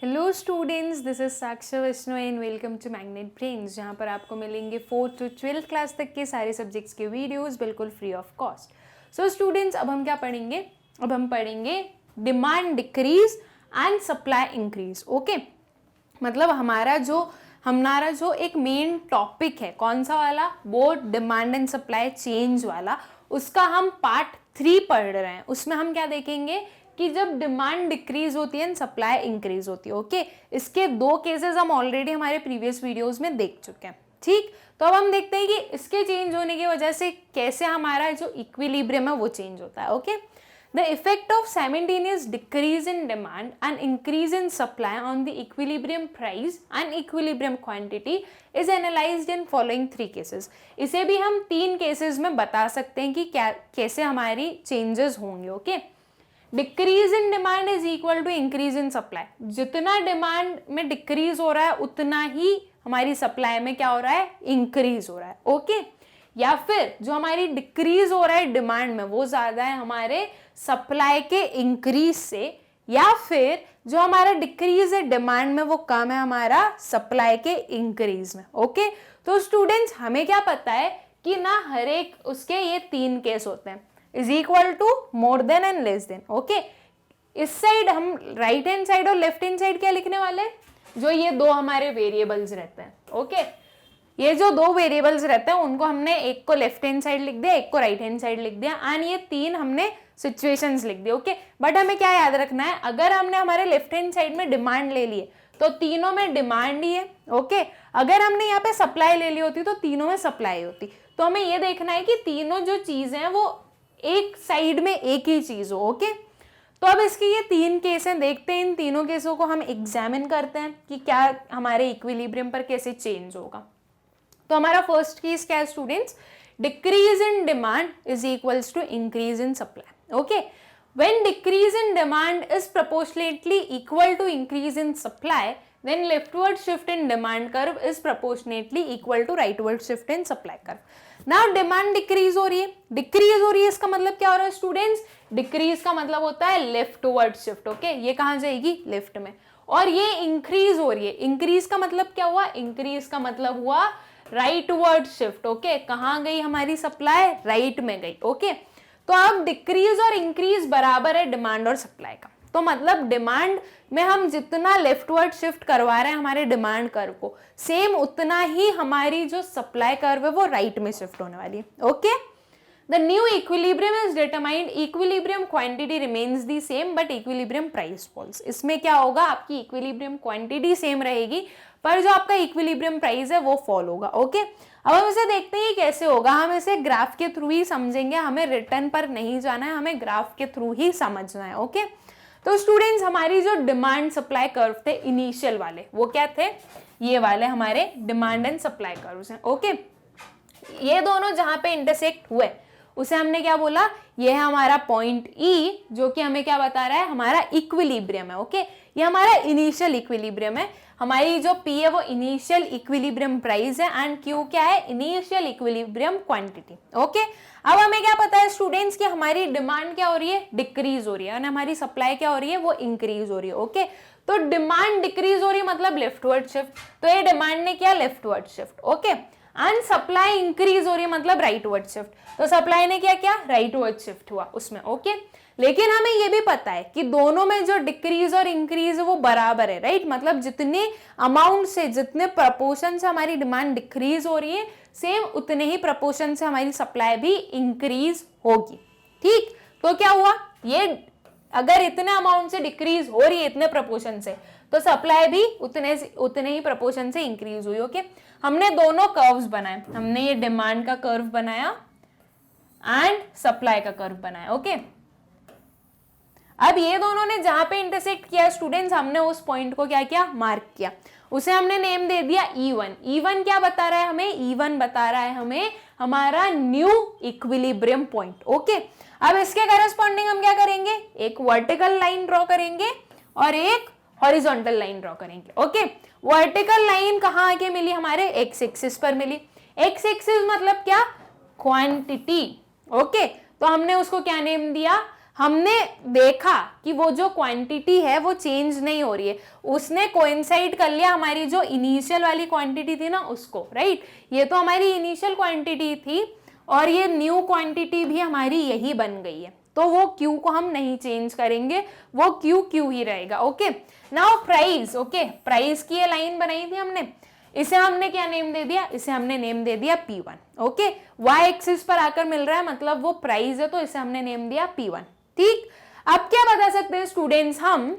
Hello students, this is Sakshar Vaishnav and welcome to Magnet Brains, जहाँ पर आपको मिलेंगे 4th to 12th क्लास तक के सारे सब्जेक्ट्स के वीडियोस बिल्कुल free of cost. So students, अब हम क्या पढ़ेंगे? अब हम पढ़ेंगे demand decrease and supply increase. Okay, मतलब हमारा जो एक मेन टॉपिक है, कौन सा वाला? वो डिमांड एंड सप्लाई चेंज वाला, उसका हम पार्ट 3 पढ़ रहे हैं। उसमें हम क्या देखेंगे कि जब डिमांड डिक्रीज होती है एंड सप्लाई इंक्रीज होती है। ओके, इसके 2 केसेस हम ऑलरेडी हमारे प्रीवियस वीडियोस में देख चुके हैं। ठीक, तो अब हम देखते हैं कि इसके चेंज होने की वजह से कैसे हमारा जो इक्विलिब्रियम है वो चेंज होता है। Okay, the effect of simultaneous decrease in demand and increase in supply on the equilibrium price and equilibrium quantity is analyzed in following 3 cases। इसे भी हम 3 केसेस में बता सकते हैं कि क्या कैसे हमारी चेंजेस होंगे। Okay, decrease in demand is equal to increase in supply. जितना डिमांड में डिक्रीज हो रहा है उतना ही हमारी सप्लाई में क्या हो रहा है? इंक्रीज हो रहा है। ओके, या फिर जो हमारी डिक्रीज हो रहा है डिमांड में वो ज्यादा है हमारे सप्लाई के इंक्रीज से, या फिर जो हमारा डिक्रीज है डिमांड में वो कम है हमारा सप्लाई के इंक्रीज में। ओके, तो स्टूडेंट्स हमें क्या पता है कि ना हर एक उसके ये 3 केस होते हैं, is equal to, more than and less than. Okay, इस साइड हम राइट हैंड साइड और लेफ्ट हैंड साइड क्या लिखने वाले हैं? जो ये 2 हमारे वेरिएबल्स रहते हैं। ओके, ये जो 2 वेरिएबल्स रहते हैं उनको हमने एक को लेफ्ट हैंड साइड लिख दिया, एक को राइट हैंड साइड लिख दिया, एंड ये 3 हमने सिचुएशंस लिख दिए। ओके, बट हमें क्या याद रखना है? अगर हमने हमारे लेफ्ट हैंड साइड में डिमांड ले ली है तो तीनों में डिमांड ही है। ओके, अगर हमने यहाँ पे सप्लाई ले ली होती तो तीनों में सप्लाई होती। तो हमें ये देखना है कि तीनों जो चीजें हैं वो एक साइड में एक ही चीज हो। ओके, तो अब इसके ये 3 केस हैं, देखते हैं इन तीनों केसों को हम एग्जामिन करते हैं कि क्या हमारे इक्विलिब्रियम पर कैसे चेंज होगा। तो हमारा फर्स्ट केस क्या है students? Decrease in demand is equals to increase in supply. Okay, when decrease in demand is proportionately equal to increase in supply, then leftward shift in demand curve is proportionately equal to rightward shift in supply curve. Now demand decrease हो रही है, decrease हो रही है, इसका मतलब क्या हो रहा है स्टूडेंट्स? decrease का मतलब होता है leftward shift। ओके, ये कहाँ जाएगी? लेफ्ट में। और ये increase हो रही है, increase का मतलब क्या हुआ? increase का मतलब हुआ rightward shift। ओके, कहाँ गई हमारी सप्लाई? राइट में गई। ओके, तो अब डिक्रीज और इंक्रीज बराबर है डिमांड और सप्लाई का। तो मतलब डिमांड में हम जितना लेफ्टवर्ड शिफ्ट करवा रहे हैं हमारे डिमांड कर्व को, सेम उतना ही हमारी जो सप्लाई कर्व है वो राइट में शिफ्ट होने वाली है। Okay, the new equilibrium is determined, equilibrium quantity remains the same but equilibrium price false. इसमें क्या होगा? आपकी इक्विलिब्रियम क्वांटिटी सेम रहेगी पर जो आपका इक्विलिब्रियम प्राइस है वो फॉल होगा। ओके, अब हम इसे देखते हैं कैसे होगा। हम इसे ग्राफ के थ्रू ही समझेंगे, हमें रिटर्न पर नहीं जाना है, हमें ग्राफ के थ्रू ही समझना है। ओके, तो स्टूडेंट्स हमारी जो डिमांड सप्लाई कर्व थे इनिशियल वाले, वो क्या थे? ये वाले हमारे डिमांड एंड सप्लाई कर्व्स हैं। ओके, ये दोनों जहां पे इंटरसेक्ट हुए उसे हमने क्या बोला? ये है हमारा पॉइंट E, जो कि हमें क्या बता रहा है? हमारा इक्विलिब्रियम है। ओके, ये हमारा इनिशियल इक्विलिब्रियम है। हमारी जो P है वो इनिशियल इक्विलिब्रियम प्राइस है एंड Q क्या है? Initial equilibrium quantity. ओके, अब हमें क्या पता है स्टूडेंट्स कि हमारी डिमांड क्या हो रही है? डिक्रीज हो रही है, और हमारी सप्लाई क्या हो रही है? वो इंक्रीज हो रही है। ओके, तो डिमांड डिक्रीज हो रही है मतलब लेफ्टवर्ड शिफ्ट, तो ये डिमांड ने किया leftward shift. Okay, and supply increase हो रही है मतलब राइटवर्ड शिफ्ट, तो सप्लाई ने क्या राइटवर्ड शिफ्ट हुआ उसमें। ओके, लेकिन हमें ये भी पता है कि दोनों में जो डिक्रीज और इंक्रीज है वो बराबर है, राइट? मतलब जितने अमाउंट से, जितने प्रपोर्शन से हमारी डिमांड डिक्रीज हो रही है, सेम उतने ही प्रपोर्शन से हमारी सप्लाई भी इंक्रीज होगी। ठीक, तो क्या हुआ? ये अगर इतने अमाउंट से डिक्रीज हो रही है इतने प्रपोर्शन से, तो सप्लाई भी उतने ही प्रपोर्शन से इंक्रीज हुई। ओके, हमने दोनों कर्व्स बनाए, हमने ये डिमांड का कर्व बनाया एंड सप्लाई का कर्व बनाया। ओके, अब ये दोनों ने जहां पे इंटरसेक्ट किया स्टूडेंट्स, हमने उस पॉइंट को क्या किया? मार्क किया, उसे हमने नेम दे दिया E1। E1 क्या बता रहा है हमें? E1 बता रहा है हमें हमारा न्यू इक्विलिब्रियम पॉइंट। ओके, अब इसके करस्पॉन्डिंग हम क्या करेंगे? एक वर्टिकल लाइन ड्रॉ करेंगे और एक हॉरिजॉन्टल लाइन ड्रॉ करेंगे। ओके, वर्टिकल लाइन कहाँ आके मिली? हमारे एक्स एक्सिस पर मिली। एक्स एक्सिस मतलब क्या? क्वांटिटी। ओके, तो हमने उसको क्या नेम दिया? हमने देखा कि वो जो क्वांटिटी है वो चेंज नहीं हो रही है, उसने कोइंसाइड कर लिया हमारी जो इनिशियल वाली क्वांटिटी थी ना उसको, राइट। ये तो हमारी इनिशियल क्वांटिटी थी और ये न्यू क्वांटिटी भी हमारी यही बन गई है, तो वो Q को हम नहीं चेंज करेंगे, वो Q ही रहेगा। Okay, now price. Okay, price की ये लाइन बनाई थी हमने, इसे हमने क्या नेम दे दिया, इसे हमने नेम दे दिया P1। ओके, वाई एक्सिस पर आकर मिल रहा है मतलब वो प्राइस है, तो इसे हमने नेम दिया P1। ठीक, अब क्या बता सकते हैं स्टूडेंट्स हम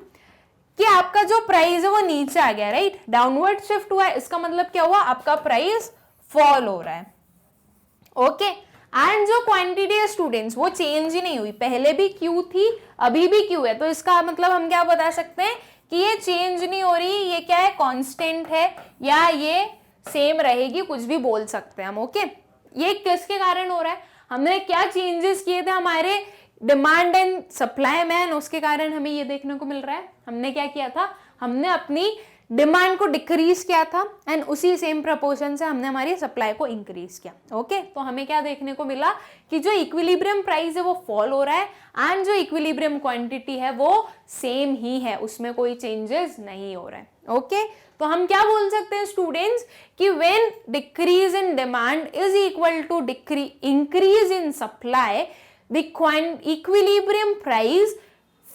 कि आपका जो प्राइस है वो नीचे आ गया, राइट, डाउनवर्ड शिफ्ट हुआ है, इसका मतलब क्या हुआ, आपका प्राइस फॉल हो रहा है। ओके, एंड जो क्वांटिटी है स्टूडेंट्स वो चेंज ही नहीं हुई, पहले भी Q थी अभी भी Q है, तो इसका मतलब हम क्या बता सकते हैं कि ये चेंज नहीं हो रही, ये क्या है, कांस्टेंट है या ये सेम रहेगी, कुछ भी बोल सकते हैं हम। ओके, ये किसके कारण हो रहा है, हमने क्या चेंजेस किए थे हमारे डिमांड एंड सप्लाई में, उसके कारण हमें ये देखने को मिल रहा है। हमने क्या किया था, हमने अपनी डिमांड को डिक्रीज किया था एंड उसी सेम प्रपोर्शन से हमने हमारी सप्लाई को इंक्रीज किया। ओके, तो हमें क्या देखने को मिला कि जो इक्विलिब्रियम प्राइस है वो फॉल हो रहा है एंड जो इक्विलिब्रियम क्वांटिटी है वो सेम ही है, उसमें कोई चेंजेस नहीं हो रहा है। ओके, तो हम क्या बोल सकते हैं स्टूडेंट्स कि when decrease in demand is equal to increase in supply, the equilibrium price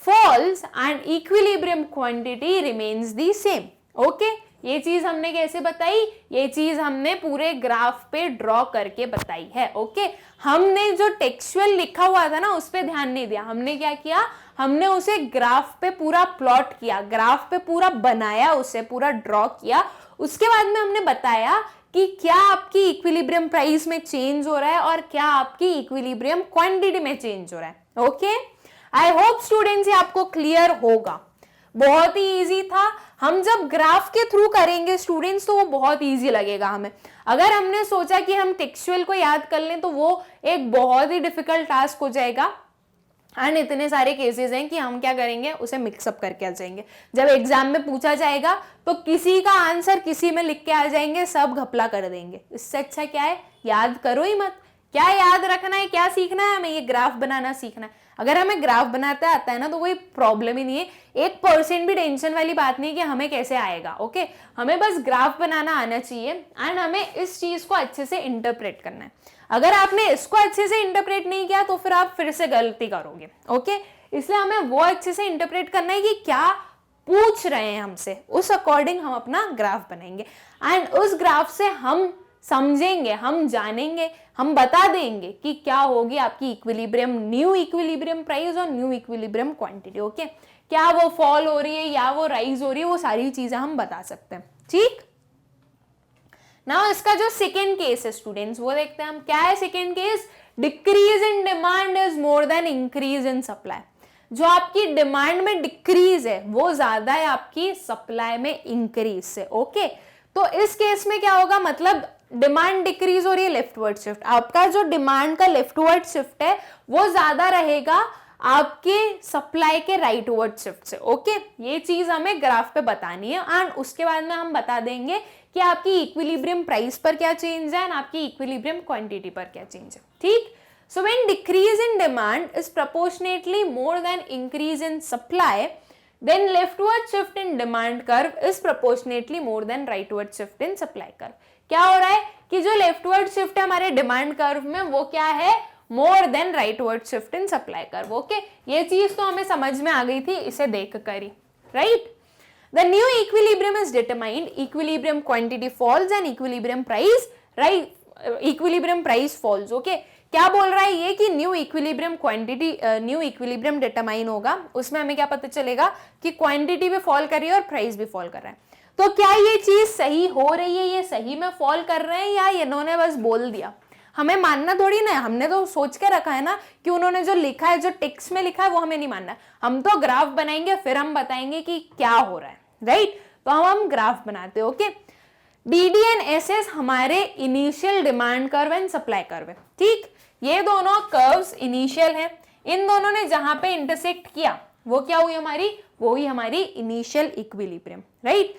falls and equilibrium quantity remains the same। Okay, ये चीज हमने कैसे बताई, ये चीज हमने पूरे ग्राफ पे ड्रॉ करके बताई है। ओके, हमने जो टेक्सचुअल लिखा हुआ था ना उस पे ध्यान नहीं दिया, हमने क्या किया, हमने उसे ग्राफ पे पूरा प्लॉट किया, ग्राफ पे पूरा बनाया, उसे पूरा ड्रॉ किया, उसके बाद में हमने बताया कि क्या आपकी इक्विलिब्रियम प्राइस में चेंज हो रहा है और क्या आपकी इक्विलिब्रियम क्वांटिटी में चेंज हो रहा है। ओके, आई होप स्टूडेंट्स ये आपको क्लियर होगा, बहुत ही इजी था। हम जब ग्राफ के थ्रू करेंगे स्टूडेंट्स तो वो बहुत इजी लगेगा हमें, अगर हमने सोचा कि हम टेक्सचुअल को याद कर लें तो वो एक बहुत ही डिफिकल्ट टास्क हो जाएगा एंड इतने सारे केसेस हैं कि हम क्या करेंगे, उसे मिक्सअप करके आ जाएंगे। जब एग्जाम में पूछा जाएगा तो किसी का आंसर किसी में लिख के आ जाएंगे, सब घपला कर देंगे। इससे अच्छा क्या है, याद करो ही मत। क्या याद रखना है, क्या सीखना है हमें, ये ग्राफ बनाना सीखना है। अगर हमें ग्राफ बनाते आता है ना तो कोई प्रॉब्लम ही नहीं है, 1% भी टेंशन वाली बात नहीं है कि हमें कैसे आएगा। ओके, हमें बस ग्राफ बनाना आना चाहिए एंड हमें इस चीज को अच्छे से इंटरप्रेट करना है। अगर आपने इसको अच्छे से इंटरप्रेट नहीं किया तो फिर आप फिर से गलती करोगे। ओके, इसलिए हमें वो अच्छे से इंटरप्रेट करना है कि क्या पूछ रहे हैं हमसे, उस अकॉर्डिंग हम अपना ग्राफ बनाएंगे एंड उस ग्राफ से हम समझेंगे, हम जानेंगे, हम बता देंगे कि क्या होगी आपकी इक्विलिब्रियम, न्यू इक्विलिब्रियम प्राइस और न्यू इक्विलिब्रियम क्वांटिटी। ओके, क्या वो फॉल हो रही है या वो राइज हो रही है, वो सारी चीजें हम बता सकते हैं। ठीक, नाउ इसका जो सेकेंड केस है स्टूडेंट्स वो देखते हैं हम। क्या है second case, decrease in demand is more then increase in supply. जो आपकी डिमांड में डिक्रीज है वो ज्यादा है आपकी सप्लाई में इंक्रीज से। ओके, तो इस केस में क्या होगा, मतलब डिमांड डिक्रीज हो रही है, लेफ्टवर्ड शिफ्ट, आपका जो डिमांड का लेफ्टवर्ड शिफ्ट है वो ज्यादा रहेगा आपके सप्लाई के राइटवर्ड शिफ्ट से। ओके, ये चीज हमें ग्राफ पे बतानी है एंड उसके बाद में हम बता देंगे कि आपकी इक्विलिब्रियम प्राइस पर क्या चेंज है एंड आपकी इक्विलिब्रियम क्वांटिटी पर क्या चेंज है। ठीक, so when decrease in demand is proportionately more than increase in supply, then leftward shift in demand curve is proportionately more than rightward shift in supply curve। क्या हो रहा है कि जो leftward shift है हमारे डिमांड कर्व में वो क्या है, more than rightward shift in supply curve। Okay, ये चीज तो हमें समझ में आ गई थी इसे देख कर ही, right. The new equilibrium is determined, equilibrium quantity falls and equilibrium price, right, equilibrium price falls। Okay, क्या बोल रहा है ये कि new equilibrium quantity, new equilibrium determine होगा, उसमें हमें क्या पता चलेगा कि क्वांटिटी भी फॉल कर रही है और प्राइस भी फॉल कर रहा है। तो क्या ये चीज सही हो रही है, ये सही में फॉल कर रहे हैं या इन्होंने बस बोल दिया, हमें मानना थोड़ी ना है, हमने तो सोच के रखा है ना कि उन्होंने जो लिखा है, जो टेक्स्ट में लिखा है वो हमें नहीं मानना। हम तो ग्राफ बनाएंगे फिर हम बताएंगे कि क्या हो रहा है, राइट। तो हम ग्राफ बनाते हैं। ओके, DD एंड SS हमारे initial demand curve and supply curve है। ठीक, ये दोनों कर्व्स इनिशियल हैं, इन दोनों ने जहां पे इंटरसेक्ट किया वो क्या हुई हमारी, वो हुई हमारी इनिशियल इक्विलिब्रियम, राइट।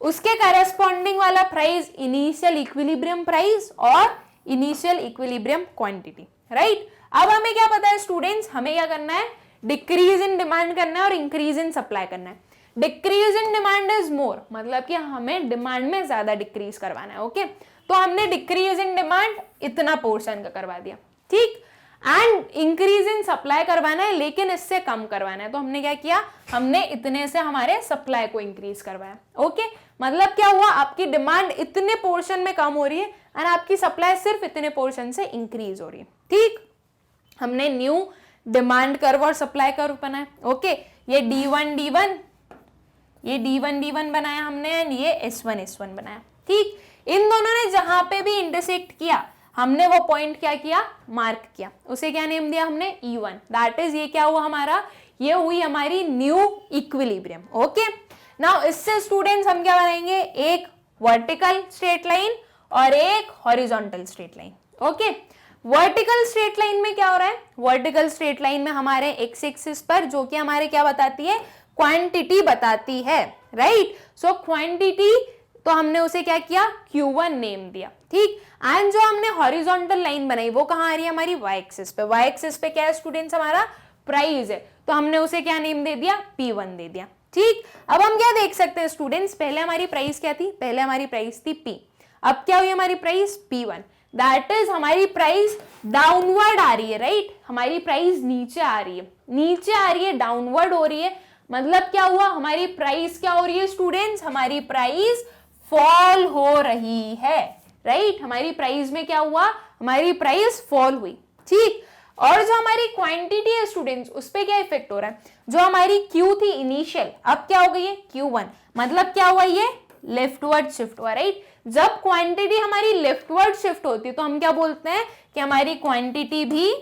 उसके करेस्पॉन्डिंग वाला प्राइस इनिशियल इक्विलिब्रियम प्राइस और इनिशियल इक्विलिब्रियम क्वांटिटी, राइट। अब हमें क्या पता है स्टूडेंट्स, हमें क्या करना है, डिक्रीज इन डिमांड करना है और इंक्रीज इन सप्लाई करना है। डिक्रीज इन डिमांड इज मोर, मतलब कि हमें डिमांड में ज्यादा डिक्रीज करवाना है। ओके, तो हमने डिक्रीज इन डिमांड इतना पोर्शन का करवा दिया, ठीक। एंड इंक्रीज इन सप्लाई करवाना है लेकिन इससे कम करवाना है, तो हमने क्या किया, हमने इतने से हमारे सप्लाई को इंक्रीज करवाया। ओके, मतलब क्या हुआ, आपकी डिमांड इतने पोर्शन में कम हो रही है एंड आपकी सप्लाई सिर्फ इतने पोर्शन से इंक्रीज हो रही है, ठीक। हमने न्यू डिमांड कर्व और सप्लाई कर्व बनाया। ओके, ये D1 D1 बनाया हमने एंड ये S1 बनाया, ठीक। इन दोनों ने जहां पे भी इंटरसेक्ट किया हमने वो पॉइंट क्या किया, मार्क किया, उसे क्या नेम दिया हमने E1। दैट इज ये क्या हुआ हमारा, ये हुई हमारी न्यू इक्विलिब्रियम। ओके, नाउ इससे स्टूडेंट्स हम क्या बनाएंगे, एक वर्टिकल स्ट्रेट लाइन और एक horizontal straight line. Okay, vertical straight line में क्या हो रहा है, वर्टिकल स्ट्रेट लाइन में हमारे एक्स एक्सिस पर जो कि हमारे क्या बताती है, क्वांटिटी बताती है, राइट। सो क्वांटिटी, तो हमने उसे क्या किया, Q1 नेम दिया, ठीक। एंड जो हमने हॉरिजॉन्टल लाइन बनाई वो कहां आ रही है, हमारी y एक्सिस पे। y एक्सिस पे क्या है स्टूडेंट्स, हमारा प्राइस है, तो हमने उसे क्या नेम दे दिया, P1 दे दिया, ठीक। अब हम क्या देख सकते हैं स्टूडेंट्स, पहले हमारी प्राइस क्या थी, पहले हमारी प्राइस थी P, अब क्या हुई हमारी प्राइस P1। दैट इज हमारी प्राइस डाउनवर्ड आ रही है, राइट। हमारी प्राइस नीचे आ रही है, नीचे आ रही है, डाउनवर्ड हो रही है, मतलब क्या हुआ, हमारी प्राइस क्या हो रही है स्टूडेंट्स, हमारी प्राइस फॉल हो रही है, राइट। हमारी प्राइस में क्या हुआ, हमारी प्राइस फॉल हुई, ठीक। और जो हमारी क्वांटिटी है स्टूडेंट्स, उस पे क्या इफेक्ट हो रहा है, जो हमारी Q थी इनिशियल, अब क्या हो गई है Q1, मतलब क्या हुआ, ये लेफ्टवर्ड शिफ्ट हुआ, राइट। जब क्वांटिटी हमारी लेफ्टवर्ड शिफ्ट होती है तो हम क्या बोलते हैं कि हमारी क्वांटिटी भी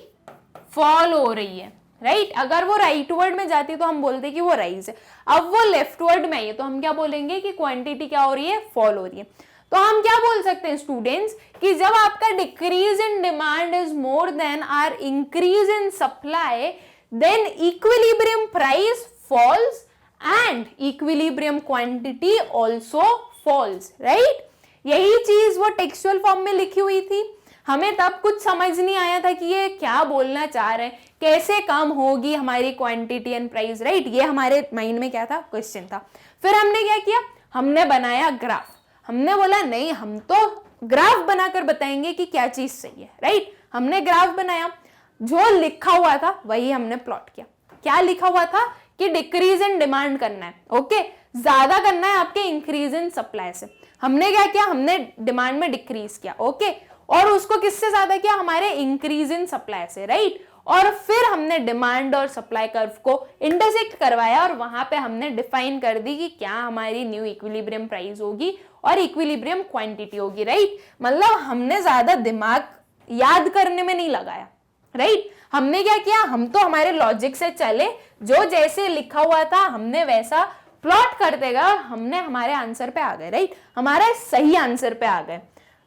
फॉल हो रही है, राइट। अगर वो राइटवर्ड में जाती है तो हम बोलते हैं कि वो राइज है, अब वो लेफ्टवर्ड में है तो हम क्या बोलेंगे कि क्वांटिटी क्या हो रही है, फॉल हो रही है। तो हम क्या बोल सकते हैं स्टूडेंट्स कि जब आपका decrease in demand is more than are increase in supply, then equilibrium price falls and equilibrium quantity also falls, right. यही चीज वो टेक्सचुअल फॉर्म में लिखी हुई थी, हमें तब कुछ समझ नहीं आया था कि ये क्या बोलना चाह रहे हैं, कैसे कम होगी हमारी क्वांटिटी एंड प्राइस, राइट। ये हमारे माइंड में क्या था, क्वेश्चन था। फिर हमने क्या किया, हमने बनाया ग्राफ, हमने बोला नहीं हम तो ग्राफ बनाकर बताएंगे कि क्या चीज सही है, राइट। हमने ग्राफ बनाया, जो लिखा हुआ था वही हमने प्लॉट किया। क्या लिखा हुआ था कि डिक्रीज इन डिमांड करना है, ओके, ज्यादा करना है आपके इंक्रीज इन सप्लाई से। हमने क्या किया, हमने डिमांड में डिक्रीज किया, ओके, और उसको किससे ज्यादा किया, हमारे इंक्रीज इन सप्लाई से, राइट। और फिर हमने डिमांड और सप्लाई कर्व को इंटरसेक्ट करवाया और वहां पे हमने डिफाइन कर दी कि क्या हमारी न्यू इक्विलिब्रियम प्राइस होगी और इक्विलिब्रियम क्वांटिटी होगी, राइट। मतलब हमने ज्यादा दिमाग याद करने में नहीं लगाया, राइट। हमने क्या किया, हम तो हमारे लॉजिक से चले, जो जैसे लिखा हुआ था हमने वैसा प्लॉट करते गए और हमने हमारे आंसर पे आ गए, राइट। हमारा सही आंसर पे आ गए।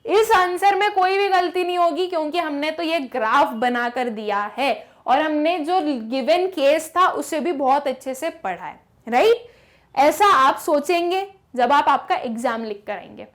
इस आंसर में कोई भी गलती नहीं होगी क्योंकि हमने तो ये ग्राफ बनाकर दिया है और हमने जो गिवन केस था उसे भी बहुत अच्छे से पढ़ा है, राइट। ऐसा आप सोचेंगे जब आप आपका एग्जाम लिख कर आएंगे,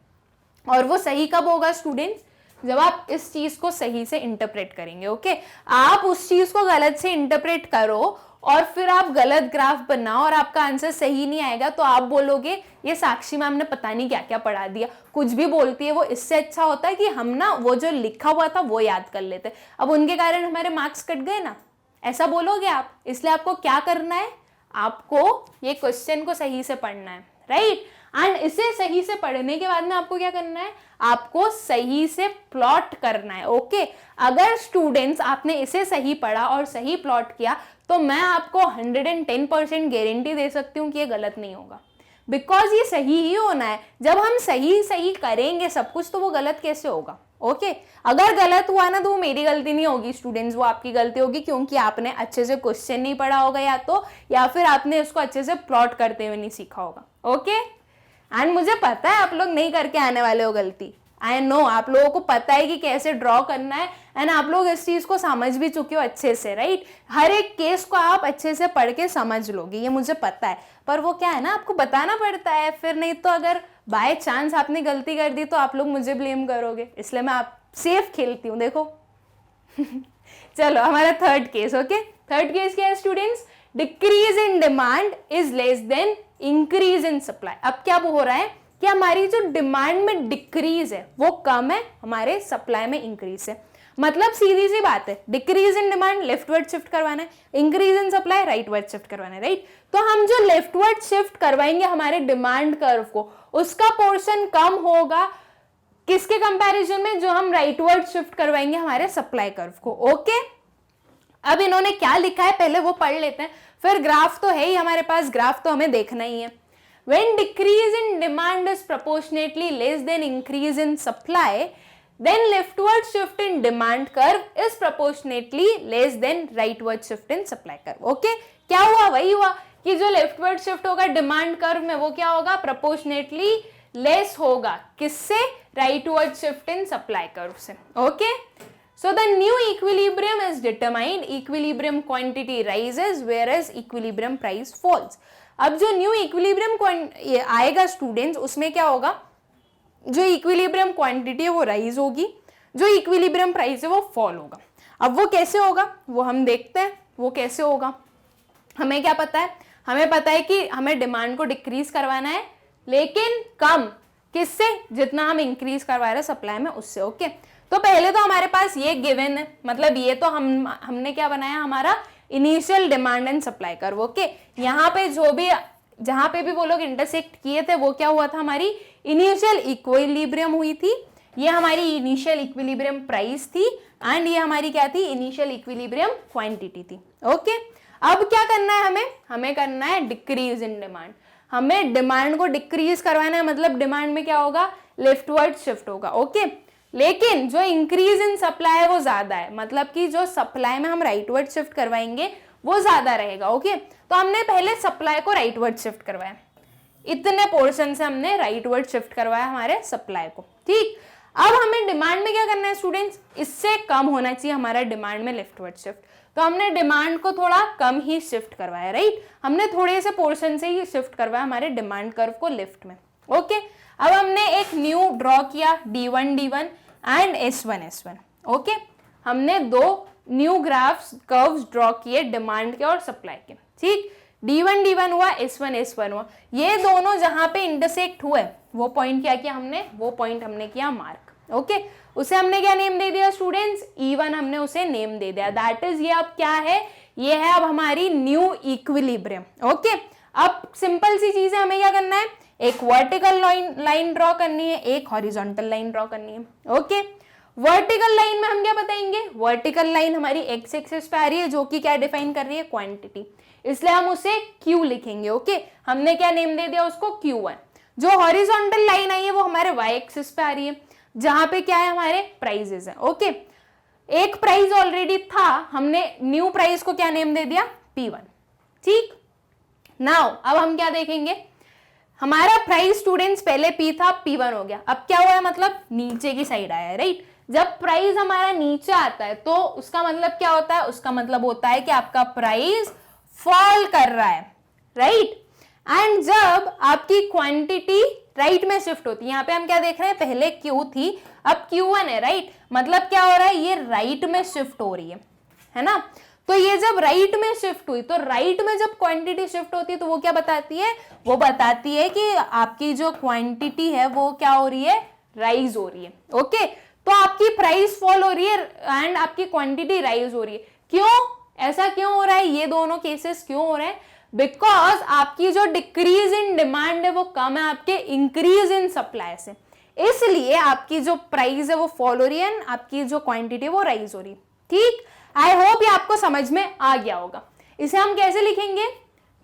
और वो सही कब होगा स्टूडेंट्स, जब आप इस चीज को सही से इंटरप्रेट करेंगे, ओके। आप उस चीज को गलत से इंटरप्रेट करो और फिर आप गलत ग्राफ बनाओ और आपका आंसर सही नहीं आएगा तो आप बोलोगे ये साक्षी मैम ने पता नहीं क्या क्या पढ़ा दिया, कुछ भी बोलती है वो। इससे अच्छा होता है कि हम ना वो जो लिखा हुआ था वो याद कर लेते, अब उनके कारण हमारे मार्क्स कट गए ना, ऐसा बोलोगे आप। इसलिए आपको क्या करना है, आपको ये क्वेश्चन को सही से पढ़ना है, राइट। एंड इसे सही से पढ़ने के बाद में आपको क्या करना है, आपको सही से प्लॉट करना है, ओके। अगर स्टूडेंट्स आपने इसे सही पढ़ा और सही प्लॉट किया तो मैं आपको 110% गारंटी दे सकती हूँ कि ये गलत नहीं होगा, बिकॉज ये सही ही होना है। जब हम सही करेंगे सब कुछ तो वो गलत कैसे होगा, ओके। अगर गलत हुआ ना तो वो मेरी गलती नहीं होगी स्टूडेंट्स, वो आपकी गलती होगी क्योंकि आपने अच्छे से क्वेश्चन नहीं पढ़ा होगा या फिर आपने इसको अच्छे से प्लॉट करते हुए नहीं सीखा होगा, ओके। एंड मुझे पता है आप लोग नहीं करके आने वाले हो गलती, आई नो, आप लोगों को पता है कि कैसे ड्रॉ करना है एंड आप लोग इस चीज को समझ भी चुके हो अच्छे से, राइट। हर एक केस को आप अच्छे से पढ़ के समझ लोगे, ये मुझे पता है, पर वो क्या है ना, आपको बताना पड़ता है फिर, नहीं तो अगर बाय चांस आपने गलती कर दी तो आप लोग मुझे ब्लेम करोगे, इसलिए मैं आप सेफ खेलती हूँ, देखो। चलो हमारा third case, okay. Third case क्या है students, decrease in demand is less than increase in supply. अब क्या हो रहा है कि हमारी जो डिमांड में डिक्रीज है वो कम है, हमारे सप्लाई में इंक्रीज है। मतलब सीधी सी बात है, decrease in demand leftward shift करवाना है, increase in supply rightward shift करवाना है, राइट। तो हम जो लेफ्टवर्ड शिफ्ट करवाएंगे हमारे डिमांड कर्व को, उसका पोर्शन कम होगा किसके कंपैरिजन में, जो हम राइटवर्ड शिफ्ट करवाएंगे हमारे सप्लाई कर्व को। ओके, अब इन्होंने क्या लिखा है पहले वो पढ़ लेते हैं, फिर ग्राफ तो है ही हमारे पास, ग्राफ तो हमें देखना ही है। When decrease in demand is proportionately less than increase in supply, then leftward shift in demand curve is proportionately less than rightward shift in supply curve. Okay? क्या हुआ, वही हुआ कि जो लेफ्टवर्ड शिफ्ट होगा डिमांड कर्व में वो क्या होगा, प्रोपोर्शनेटली लेस होगा किससे, rightward shift in supply curve से। Okay, so the new equilibrium is determined, equilibrium quantity rises whereas equilibrium price falls. अब जो न्यू इक्विलिब्रियम आएगा स्टूडेंट्स, उसमें क्या होगा, जो इक्विलिब्रियम क्वांटिटी है वो राइज होगी, जो इक्विलिब्रियम प्राइस है वो फॉल होगा। अब वो कैसे होगा वो हम देखते हैं, वो कैसे होगा। हमें क्या पता है, हमें पता है कि हमें डिमांड को डिक्रीज करवाना है, लेकिन कम किससे, जितना हम इंक्रीज करवा रहे हैं सप्लाई में उससे। ओके, तो पहले तो हमारे पास ये गिवन है, मतलब ये तो हमने क्या बनाया, हमारा initial demand and supply curve. Okay, यहाँ पे जो भी जहां पे भी वो लोग इंटरसेक्ट किए थे वो क्या हुआ था, हमारी इनिशियल इक्विलिब्रियम हुई थी, ये हमारी इनिशियल इक्विलिब्रियम प्राइस थी, एंड ये हमारी क्या थी, इनिशियल इक्विलिब्रियम क्वांटिटी थी। ओके, अब क्या करना है हमें करना है डिक्रीज इन डिमांड, हमें डिमांड को डिक्रीज करवाना है, मतलब डिमांड में क्या होगा, लेफ्टवर्ड शिफ्ट होगा। ओके, लेकिन जो इंक्रीज इन सप्लाई है वो ज्यादा है, मतलब कि जो सप्लाई में हम राइटवर्ड शिफ्ट करवाएंगे वो ज्यादा रहेगा। ओके, तो हमने पहले सप्लाई को राइटवर्ड शिफ्ट करवाया, इतने पोर्शन से हमने राइटवर्ड शिफ्ट करवाया हमारे सप्लाई को। ठीक, अब हमें डिमांड में क्या करना है स्टूडेंट्स, इससे कम होना चाहिए हमारा डिमांड में लेफ्टवर्ड शिफ्ट, तो हमने डिमांड को थोड़ा कम ही शिफ्ट करवाया, राइट, हमने थोड़े से पोर्शन से ही शिफ्ट करवाया हमारे डिमांड कर्व को लेफ्ट में। ओके, अब हमने एक न्यू ड्रॉ किया D1 D1 and S1 S1। Okay, हमने दो न्यू ग्राफ्स कर्व्स ड्रॉ किए डिमांड के और सप्लाई के। ठीक, D1 D1 हुआ, S1 S1 हुआ, ये दोनों जहां पे इंटरसेक्ट हुए वो पॉइंट क्या किया हमने, वो पॉइंट हमने किया मार्क। ओके, उसे हमने क्या नेम दे दिया स्टूडेंट्स, E1 हमने उसे नेम दे दिया, दैट इज ये अब क्या है, ये है अब हमारी न्यू इक्विलिब्रियम। ओके, अब सिंपल सी चीज है, हमें क्या करना है, एक वर्टिकल लाइन ड्रॉ करनी है, एक हॉरिजॉन्टल लाइन ड्रॉ करनी है। ओके, वर्टिकल लाइन में हम क्या बताएंगे, वर्टिकल लाइन हमारी एक्स एक्सिस पे आ रही है जो कि क्या डिफाइन कर रही है, क्वांटिटी, इसलिए हम उसे Q लिखेंगे। ओके, हमने क्या नेम दे दिया उसको, Q1। जो हॉरिजॉन्टल लाइन आई है वो हमारे y एक्सिस पे आ रही है, जहां पे क्या है, हमारे प्राइजेस है। ओके, एक प्राइस ऑलरेडी था, हमने न्यू प्राइस को क्या नेम दे दिया, P1। ठीक, नाउ अब हम क्या देखेंगे, हमारा प्राइस स्टूडेंट्स पहले P था, P1 हो गया, अब क्या हुआ है, मतलब नीचे की साइड आया है, राइट। जब प्राइस हमारा नीचे आता है तो उसका मतलब क्या होता है, उसका मतलब होता है कि आपका प्राइस फॉल कर रहा है, राइट। एंड जब आपकी क्वांटिटी राइट में शिफ्ट होती है, यहाँ पे हम क्या देख रहे हैं, पहले Q थी अब Q1 है, राइट, मतलब क्या हो रहा है, ये राइट में शिफ्ट हो रही है ना। तो ये जब राइट में शिफ्ट हुई, तो राइट में जब क्वांटिटी शिफ्ट होती है तो वो क्या बताती है, वो बताती है कि आपकी जो क्वांटिटी है वो क्या हो रही है, राइज हो रही है। ओके, तो आपकी प्राइस फॉल हो रही है एंड आपकी क्वांटिटी राइज हो रही है। क्यों, ऐसा क्यों हो रहा है, ये दोनों केसेस क्यों हो रहे हैं, बिकॉज आपकी जो डिक्रीज इन डिमांड है वो कम है आपके इंक्रीज इन सप्लाई से, इसलिए आपकी जो प्राइस है वो फॉल हो रही है, आपकी जो क्वांटिटी है वो राइज हो रही है। ठीक, आई होप ये आपको समझ में आ गया होगा। इसे हम कैसे लिखेंगे,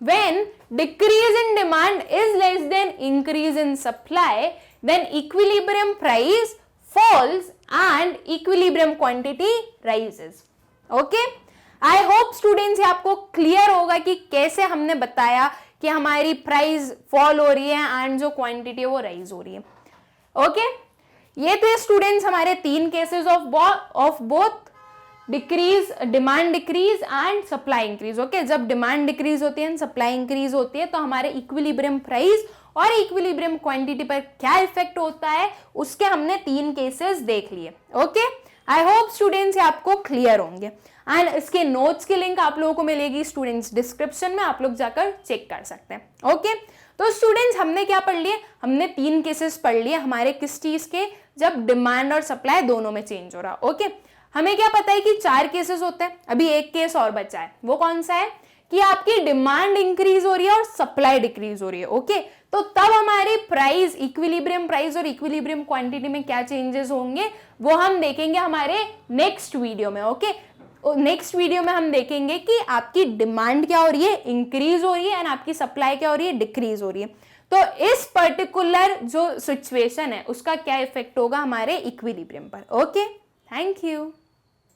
when decrease in demand is less than increase in supply, then equilibrium price falls and equilibrium quantity rises. Okay? I hope students ये आपको क्लियर होगा कि कैसे हमने बताया कि हमारी प्राइस फॉल हो रही है एंड जो क्वांटिटी है वो राइज हो रही है। ओके, ये थे स्टूडेंट्स हमारे तीन cases of both decrease, demand decrease and supply increase. Okay, जब डिमांड डिक्रीज होती है, सप्लाई इंक्रीज होती है, तो हमारे इक्विलिब्रियम प्राइस और इक्विलिब्रियम क्वांटिटी पर क्या इफेक्ट होता है, उसके हमने तीन केसेस देख लिए। ओके, आई होप स्टूडेंट्स आपको क्लियर होंगे। एंड इसके नोट्स की लिंक आप लोगों को मिलेगी स्टूडेंट्स डिस्क्रिप्शन में, आप लोग जाकर चेक कर सकते हैं। ओके, तो स्टूडेंट्स हमने क्या पढ़ लिए, हमने 3 केसेस पढ़ लिए हमारे किस चीज के, जब डिमांड और सप्लाई दोनों में चेंज हो रहा। ओके, हमें क्या पता है कि 4 केसेस होते हैं, अभी एक केस और बचा है, वो कौन सा है कि आपकी डिमांड इंक्रीज हो रही है और सप्लाई डिक्रीज हो रही है। ओके, तो तब हमारी प्राइस, इक्विलिब्रियम प्राइस और इक्विलिब्रियम क्वांटिटी में क्या चेंजेस होंगे वो हम देखेंगे हमारे नेक्स्ट वीडियो में। ओके, नेक्स्ट वीडियो में हम देखेंगे कि आपकी डिमांड क्या हो रही है, इंक्रीज हो रही है, एंड आपकी सप्लाई क्या हो रही है, डिक्रीज हो रही है। तो इस पर्टिकुलर जो सिचुएशन है उसका क्या इफेक्ट होगा हमारे इक्विलिब्रियम पर। Okay, thank you.